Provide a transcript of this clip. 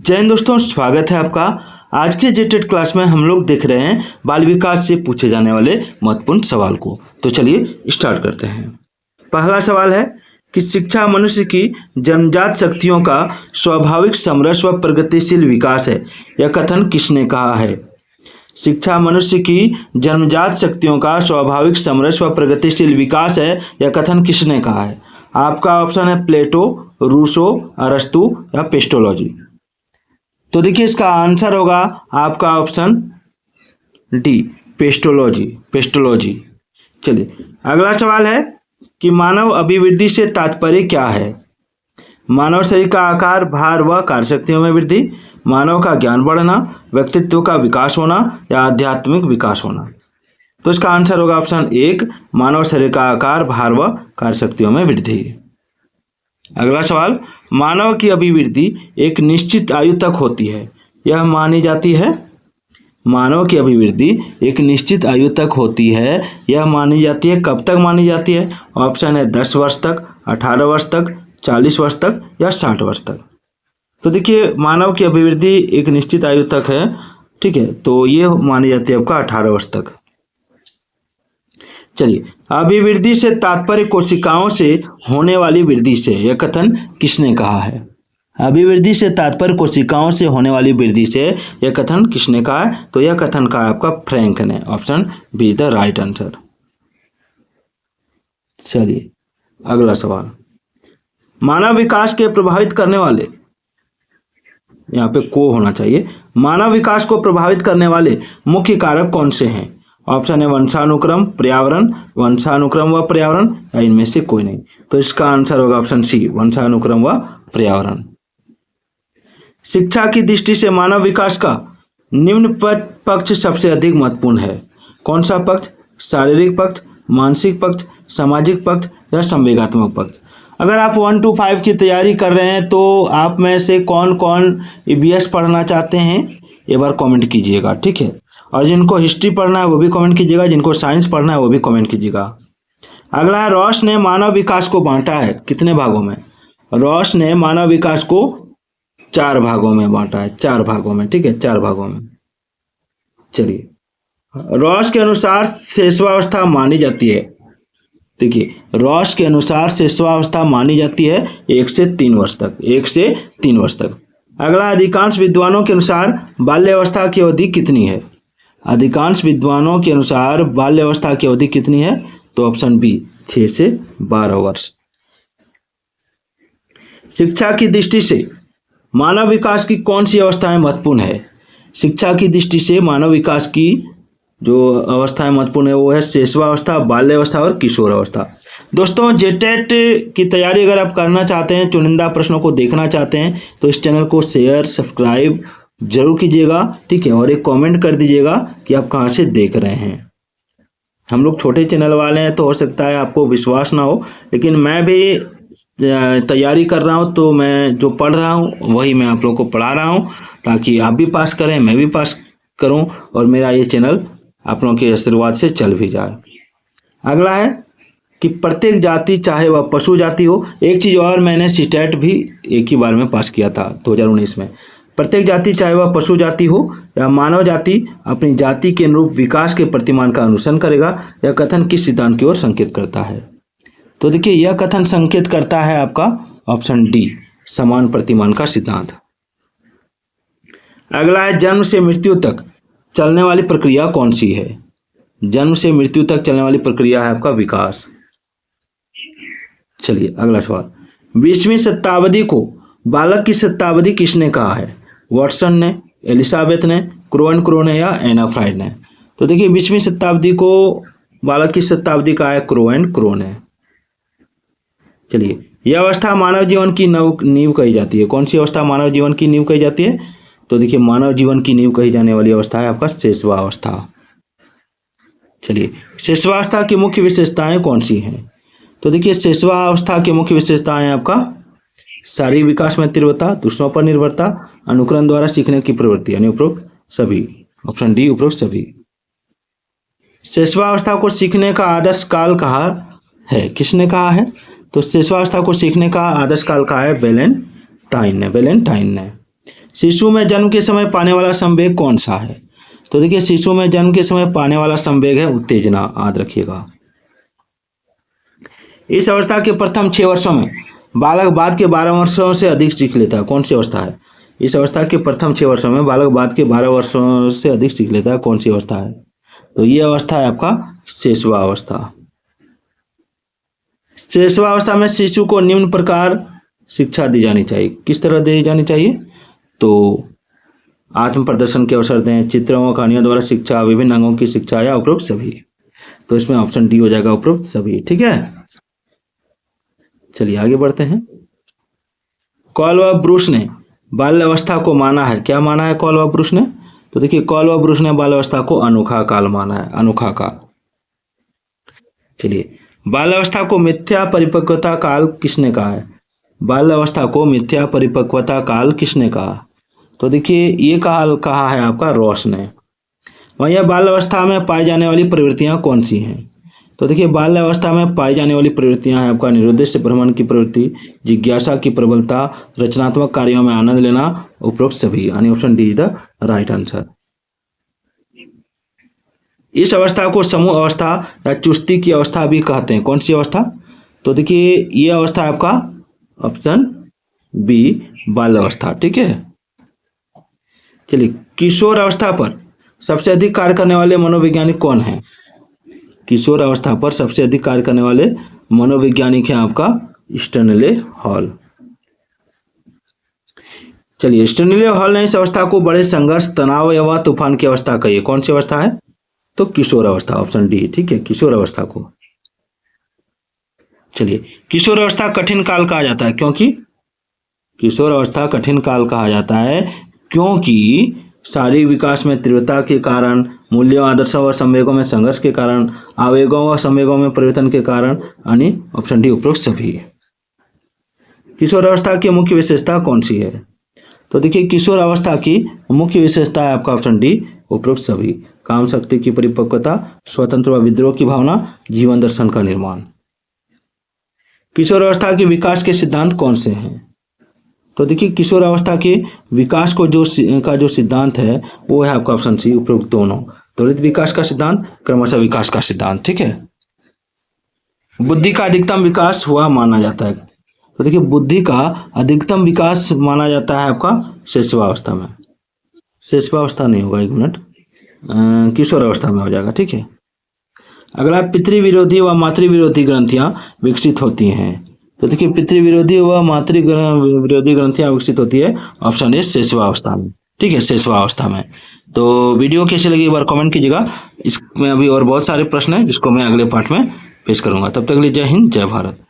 जय हिंद दोस्तों, स्वागत है आपका। आज के जेटेड क्लास में हम लोग देख रहे हैं बाल विकास से पूछे जाने वाले महत्वपूर्ण सवाल को। तो चलिए स्टार्ट करते हैं। पहला सवाल है कि शिक्षा मनुष्य की जन्मजात शक्तियों का स्वाभाविक समरस व प्रगतिशील विकास है, यह कथन किसने कहा है? शिक्षा मनुष्य की जन्मजात शक्तियों का स्वाभाविक समरस व प्रगतिशील विकास है, यह कथन किसने कहा है? आपका ऑप्शन है प्लेटो, रूसो, अरस्तु या पेस्टोलॉजी। तो देखिए इसका आंसर होगा आपका ऑप्शन डी, पेस्टोलॉजी। चलिए अगला सवाल है कि मानव अभिवृद्धि से तात्पर्य क्या है? मानव शरीर का आकार, भार व कार्यशक्तियों में वृद्धि, मानव का ज्ञान बढ़ना, व्यक्तित्व का विकास होना या आध्यात्मिक विकास होना। तो इसका आंसर होगा ऑप्शन एक, मानव शरीर का आकार, भार व कार्यशक्तियों में वृद्धि। अगला सवाल, मानव की अभिवृद्धि एक निश्चित आयु तक होती है, यह मानी जाती है? मानव की अभिवृद्धि एक निश्चित आयु तक होती है, यह मानी जाती है। कब तक मानी जाती है? ऑप्शन है 10 वर्ष तक, 18 वर्ष तक, 40 वर्ष तक या 60 वर्ष तक। तो देखिए मानव की अभिवृद्धि एक निश्चित आयु तक है, ठीक है, तो ये मानी जाती है आपका 18 वर्ष तक। चलिए, अभिवृद्धि से तात्पर्य कोशिकाओं से होने वाली वृद्धि से, यह कथन किसने कहा है? अभिवृद्धि से तात्पर्य कोशिकाओं से होने वाली वृद्धि से, यह कथन किसने कहा है? तो यह कथन कहा आपका फ्रैंक ने। Option be the right answer. चलिए अगला सवाल, मानव विकास के प्रभावित करने वाले, यहाँ पे को होना चाहिए, मानव विकास को प्रभावित करने वाले मुख्य कारक कौन से हैं? ऑप्शन है वंशानुक्रम, वंशानुक्रम व पर्यावरण या इनमें से कोई नहीं। तो इसका आंसर होगा ऑप्शन सी, वंशानुक्रम व पर्यावरण। शिक्षा की दृष्टि से मानव विकास का निम्न पक्ष सबसे अधिक महत्वपूर्ण है। कौन सा पक्ष? शारीरिक पक्ष, मानसिक पक्ष, सामाजिक पक्ष या संवेगात्मक पक्ष। अगर आप 1 to 5 की तैयारी कर रहे हैं तो आप में से कौन कौन ईवीएस पढ़ना चाहते हैं एक बार कमेंट कीजिएगा, ठीक है। और जिनको हिस्ट्री पढ़ना है वो भी कमेंट कीजिएगा, जिनको साइंस पढ़ना है वो भी कमेंट कीजिएगा। अगला है, रॉस ने मानव विकास को बांटा है कितने भागों में? रॉस ने मानव विकास को 4 भागों में बांटा है, 4 भागों में, ठीक है, 4 भागों में। चलिए, रॉस के अनुसार शेषवावस्था मानी जाती है, देखिए रॉस के अनुसार शेषवावस्था मानी जाती है 1 से 3 वर्ष तक, 1 से 3 वर्ष तक। अगला, अधिकांश विद्वानों के अनुसार बाल्यावस्था की अवधि कितनी है? अधिकांश विद्वानों के अनुसार बाल्यावस्था की अवधि कितनी है? तो ऑप्शन बी, 6 से 12 वर्ष। शिक्षा की दृष्टि से मानव विकास की कौन सी अवस्थाएं महत्वपूर्ण है? शिक्षा की दृष्टि से मानव विकास की जो अवस्थाएं महत्वपूर्ण है वो है शेषवावस्था, बाल्यावस्था और किशोरावस्था। दोस्तों, जेटेट की तैयारी अगर आप करना चाहते हैं, चुनिंदा प्रश्नों को देखना चाहते हैं, तो इस चैनल को शेयर, सब्सक्राइब जरूर कीजिएगा, ठीक है, और एक कमेंट कर दीजिएगा कि आप कहाँ से देख रहे हैं। हम लोग छोटे चैनल वाले हैं तो हो सकता है आपको विश्वास ना हो, लेकिन मैं भी तैयारी कर रहा हूँ, तो मैं जो पढ़ रहा हूँ वही मैं आप लोगों को पढ़ा रहा हूँ, ताकि आप भी पास करें, मैं भी पास करूँ और मेरा ये चैनल आप लोगों के आशीर्वाद से चल भी जाए। अगला है कि प्रत्येक जाति, चाहे वह पशु जाति हो, एक चीज़ और, मैंने सीटेट भी एक ही बार में पास किया था 2019 में। प्रत्येक जाति, चाहे वह पशु जाति हो या मानव जाति, अपनी जाति के अनुरूप विकास के प्रतिमान का अनुसरण करेगा, यह कथन किस सिद्धांत की ओर संकेत करता है? तो देखिए यह कथन संकेत करता है आपका ऑप्शन डी, समान प्रतिमान का सिद्धांत। अगला है, जन्म से मृत्यु तक चलने वाली प्रक्रिया कौन सी है? जन्म से मृत्यु तक चलने वाली प्रक्रिया है आपका विकास। चलिए अगला सवाल, 20वीं शताब्दी को बालक की शताब्दी किसने कहा है? वाटसन ने, एलिजाबेथ ने, क्रो ने या एना फ्राइड ने। तो देखिए 20वीं शताब्दी को बालक की शताब्दी कहा है क्रो ने। चलिए, यह अवस्था मानव जीवन की नींव कही जाती है। कौन सी अवस्था मानव जीवन की नींव कही जाती है? तो देखिए मानव जीवन की नींव कही जाने वाली अवस्था है आपका शेषवावस्था। चलिए, शेषवावस्था की मुख्य विशेषताएं कौन सी हैं? तो देखिए शेषवावस्था की मुख्य विशेषताएं आपका शारीरिक विकास में तीव्रता, दूसरों पर निर्भरता, अनुकरण द्वारा सीखने की प्रवृत्ति, यानी उपरोक्त सभी। ऑप्शन डी, उपरोक्त सभी। शेषवावस्था को सीखने का आदर्श काल कहा है, किसने कहा है? तो शेषवावस्था को सीखने का आदर्श काल कहा है वैलेंटाइन ने। शिशु में जन्म के समय पाने वाला संवेग कौन सा है? तो देखिए शिशु में जन्म के समय पाने वाला संवेग है उत्तेजना, याद रखिएगा। इस अवस्था के प्रथम 6 वर्षों में बालक बाद के 12 वर्षों से अधिक सीख लेता है, कौन सी अवस्था है? इस अवस्था के प्रथम 6 वर्षों में बालक बाद के 12 वर्षों से अधिक सीख लेता है, कौन सी अवस्था है? तो ये अवस्था है आपका शैशवा अवस्था। शैशवा अवस्था में शिशु को निम्न प्रकार शिक्षा दी जानी चाहिए, किस तरह दी जानी चाहिए? तो आत्म प्रदर्शन के अवसर दें, चित्रों व कहानियों द्वारा शिक्षा, विभिन्न अंगों की शिक्षा या उपरोक्त सभी। तो इसमें ऑप्शन डी हो जाएगा, उपरोक्त सभी। ठीक है, चलिए आगे बढ़ते हैं। कॉल व ब्रूस ने बाल्यावस्था को माना है, क्या माना है कॉल व ब्रूस ने? तो देखिए कॉल व ब्रूस ने बाल्यावस्था को अनोखा काल माना है, अनोखा काल। चलिए, बाल्यावस्था को मिथ्या परिपक्वता काल किसने कहा है? बाल्यावस्था को मिथ्या परिपक्वता काल किसने कहा? तो देखिए ये काल कहा है आपका रॉस ने। वहीं यह बाल्यावस्था में पाई जाने वाली प्रवृत्तियां कौन सी हैं? तो देखिए बाल्यावस्था में पाई जाने वाली प्रवृत्तियां हैं आपका निरुद्देश्य भ्रमण की प्रवृत्ति, जिज्ञासा की प्रबलता, रचनात्मक कार्यों में आनंद लेना, उपरोक्त सभी, यानी option D is the right answer. इस अवस्था को समूह अवस्था या चुस्ती की अवस्था भी कहते हैं, कौन सी अवस्था? तो देखिए ये अवस्था आपका ऑप्शन बी बाल्यावस्था। ठीक है, चलिए किशोर अवस्था पर सबसे अधिक कार्य करने वाले मनोवैज्ञानिक कौन है? किशोर अवस्था पर सबसे अधिक कार्य करने वाले मनोवैज्ञानिक हैं आपका स्टैनले हॉल। चलिए स्टैनले हॉल ने इस अवस्था को बड़े संघर्ष, तनाव या तूफान की अवस्था कही है, कौन सी अवस्था है? तो किशोर अवस्था, ऑप्शन डी। ठीक है, किशोर अवस्था को। चलिए किशोर अवस्था कठिन काल कहा जाता है, क्योंकि किशोर अवस्था कठिन काल कहा जाता है क्योंकि शारीरिक विकास में तीव्रता के कारण, मूल्यों, आदर्शों व संवेगों में संघर्ष के कारण, आवेगों व संवेगों में परिवर्तन के कारण, यानी ऑप्शन डी उपरोक्त सभी। किशोर अवस्था की मुख्य विशेषता कौन सी है? तो देखिए किशोर अवस्था की मुख्य विशेषता है आपका ऑप्शन डी उपरोक्त सभी। काम शक्ति की परिपक्वता, स्वतंत्र व विद्रोह की भावना, जीवन दर्शन का निर्माण। किशोर अवस्था के विकास के सिद्धांत कौन से हैं? तो देखिए किशोर अवस्था के विकास को जो सिद्धांत है वो है आपका ऑप्शन सी उपरोक्त दोनों, त्वरित विकास का सिद्धांत, क्रमशः विकास का सिद्धांत। ठीक है, बुद्धि का अधिकतम विकास हुआ माना जाता है। तो देखिए बुद्धि का अधिकतम विकास माना जाता है आपका शैशवा अवस्था में। शैशवा अवस्था नहीं होगा, एक मिनट, किशोर अवस्था में हो जाएगा। ठीक है, अगला पितृ विरोधी व मातृ विरोधी ग्रंथियां विकसित होती हैं। तो देखिए पितृ विरोधी व मातृ विरोधी ग्रंथियां विकसित होती है, ऑप्शन ए शैशवा अवस्था में। ठीक है, शैशवा अवस्था में। तो वीडियो कैसी लगी एक बार कमेंट कीजिएगा। इसमें अभी और बहुत सारे प्रश्न हैं जिसको मैं अगले पार्ट में पेश करूंगा। तब तक के लिए जय हिंद, जय भारत।